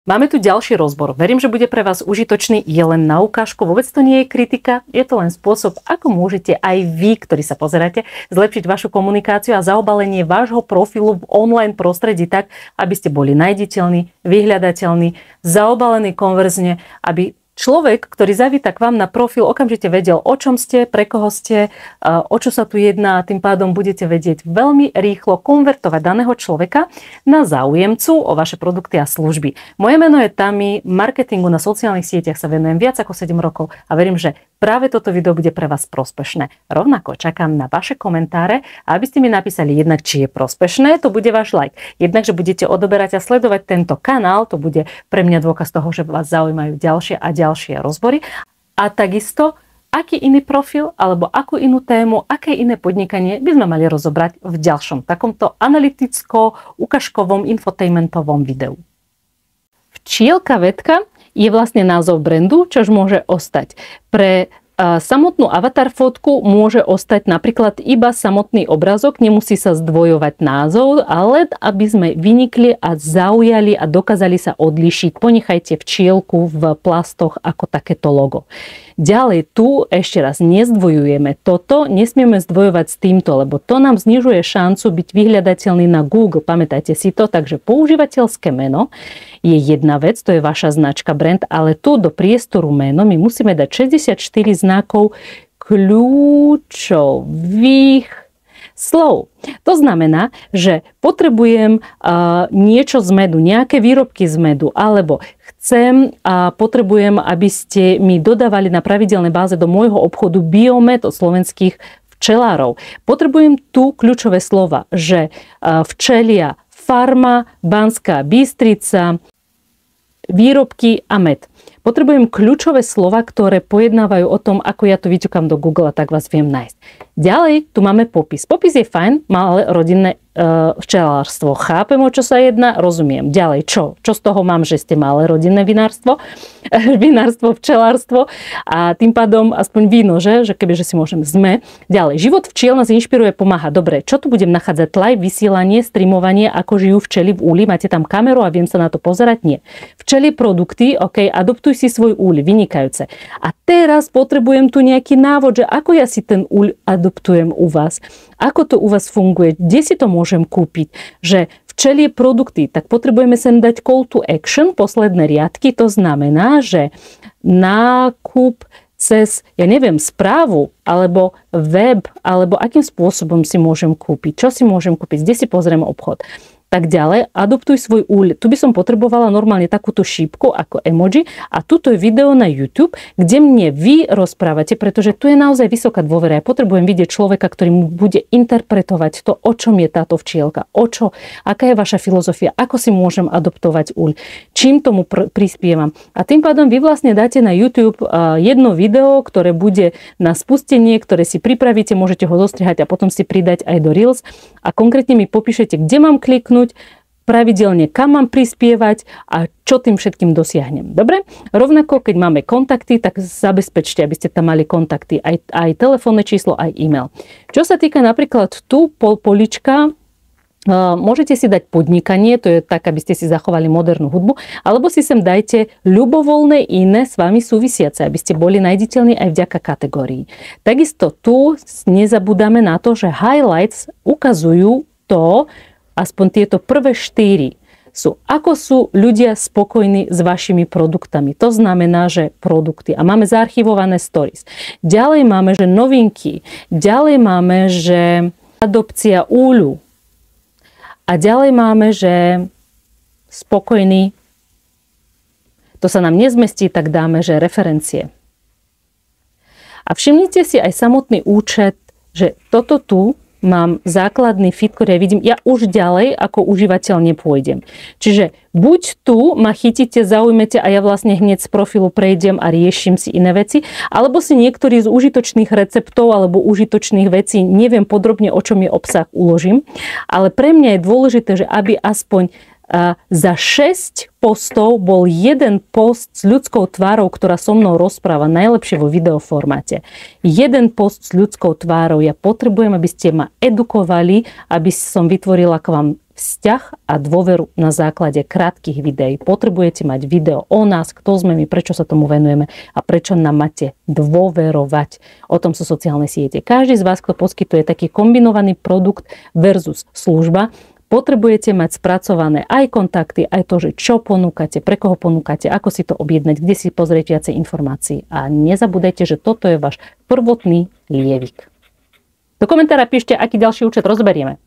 Máme tu ďalší rozbor. Verím, že bude pre vás užitočný. Je len na ukážku, vôbec to nie je kritika. Je to len spôsob, ako môžete aj vy, ktorí sa pozeráte, zlepšiť vašu komunikáciu a zaobalenie vášho profilu v online prostredí tak, aby ste boli nájditeľní, vyhľadateľní, zaobalení konverzne, aby človek, ktorý zavíta k vám na profil, okamžite vedel, o čom ste, pre koho ste, o čo sa tu jedná a tým pádom budete vedieť veľmi rýchlo konvertovať daného človeka na záujemcu o vaše produkty a služby. Moje meno je Tami, marketingu na sociálnych sieťach sa venujem viac ako 7 rokov a verím, že práve toto video bude pre vás prospešné. Rovnako čakám na vaše komentáre a aby ste mi napísali jednak, či je prospešné, to bude váš like. Jednak, že budete odoberať a sledovať tento kanál, to bude pre mňa dôkaz toho, že vás zaujímajú ďalšie a ďalšie rozbory. A takisto, aký iný profil alebo akú inú tému, aké iné podnikanie by sme mali rozobrať v ďalšom takomto analyticko-ukážkovom infotainmentovom videu. Včielka vedka je vlastne názov brandu, čož môže ostať. Pre samotnú avatar fotku môže ostať napríklad iba samotný obrazok, nemusí sa zdvojovať názov, ale aby sme vynikli a zaujali a dokázali sa odlišiť, ponechajte včielku v plastoch ako takéto logo. Ďalej tu ešte raz nezdvojujeme toto, nesmieme zdvojovať s týmto, lebo to nám znižuje šancu byť vyhľadateľný na Google. Pamätajte si to, takže používateľské meno je jedna vec, to je vaša značka brand, ale tu do priestoru meno my musíme dať 64 znakov kľúčových slov. To znamená, že potrebujem niečo z medu, nejaké výrobky z medu, alebo chcem a potrebujem, aby ste mi dodávali na pravidelnej báze do môjho obchodu biomed od slovenských včelárov. Potrebujem tu kľúčové slova, že včelia, farma, Banská Bystrica, výrobky a med. Potrebujem kľúčové slova, ktoré pojednávajú o tom, ako ja to vyťukám do Google a tak vás viem nájsť. Ďalej tu máme popis. Popis je fajn, malé rodinné včelárstvo. Chápem, o čo sa jedná, rozumiem. Ďalej, čo? Čo z toho mám, že ste malé rodinné vinárstvo? Vinárstvo, včelárstvo a tým pádom aspoň víno, že kebyže si môžem sme. Ďalej, život včiel nás inšpiruje, pomáha. Dobre, čo tu budem nachádzať? Live, vysielanie, streamovanie, ako žijú včely v úli. Máte tam kameru a viem sa na to pozerať? Nie. Včely produkty, OK, adoptuj si svoj úli, vynikajúce. A teraz potrebujem tu nejaký návod, že ako ja si ten úl adoptujem u vás. Ako to u vás funguje? Kde si to môžem kúpiť? Že včelie produkty, tak potrebujeme sem dať call to action, posledné riadky. To znamená, že nákup cez, ja neviem, správu, alebo web, alebo akým spôsobom si môžem kúpiť. Čo si môžem kúpiť? Kde si pozriem obchod? Tak ďalej, adoptuj svoj úľ. Tu by som potrebovala normálne takúto šípku ako emoji a tuto je video na YouTube, kde mne vy rozprávate, pretože tu je naozaj vysoká dôvera. Ja potrebujem vidieť človeka, ktorý mu bude interpretovať to, o čom je táto včielka, aká je vaša filozofia, ako si môžem adoptovať úľ, čím tomu prispievam. A tým pádom vy vlastne dáte na YouTube jedno video, ktoré bude na spustenie, ktoré si pripravíte, môžete ho dostrihať a potom si pridať aj do Reels a konkrétne mi popíšete, kde mám kliknúť, pravidelne kam mám prispievať a čo tým všetkým dosiahnem. Dobre? Rovnako, keď máme kontakty, tak zabezpečte, aby ste tam mali kontakty, aj telefónne číslo, aj e-mail. Čo sa týka napríklad tu polička, môžete si dať podnikanie, to je tak, aby ste si zachovali modernú hudbu, alebo si sem dajte ľubovoľné iné s vami súvisiace, aby ste boli nájditeľní aj vďaka kategórii. Takisto tu nezabúdame na to, že highlights ukazujú to, aspoň tieto prvé 4 ako sú ľudia spokojní s vašimi produktami. To znamená, že produkty. A máme zaarchivované stories. Ďalej máme, že novinky. Ďalej máme, že adopcia úľu. A ďalej máme, že spokojný. To sa nám nezmestí, tak dáme, že referencie. A všimnite si aj samotný účet, že toto tu mám základný feed, ktorý ja vidím, ja už ďalej ako užívateľ nepôjdem. Čiže buď tu ma chytíte, zaujmete a ja vlastne hneď z profilu prejdem a riešim si iné veci, alebo si niektorý z užitočných receptov alebo užitočných vecí, neviem podrobne, o čom je obsah, uložím, ale pre mňa je dôležité, že aby aspoň za 6 postov bol jeden post s ľudskou tvárou, ktorá so mnou rozpráva, najlepšie vo videoformáte. Jeden post s ľudskou tvárou. Ja potrebujem, aby ste ma edukovali, aby som vytvorila k vám vzťah a dôveru na základe krátkych videí. Potrebujete mať video o nás, kto sme my, prečo sa tomu venujeme a prečo nám máte dôverovať. O tom sú sociálne siete. Každý z vás, kto poskytuje taký kombinovaný produkt versus služba, potrebujete mať spracované aj kontakty, aj to, že čo ponúkate, pre koho ponúkate, ako si to objednať, kde si pozrieť viacej informácií. A nezabudajte, že toto je váš prvotný lievik. Do komentára píšte, aký ďalší účet rozberieme.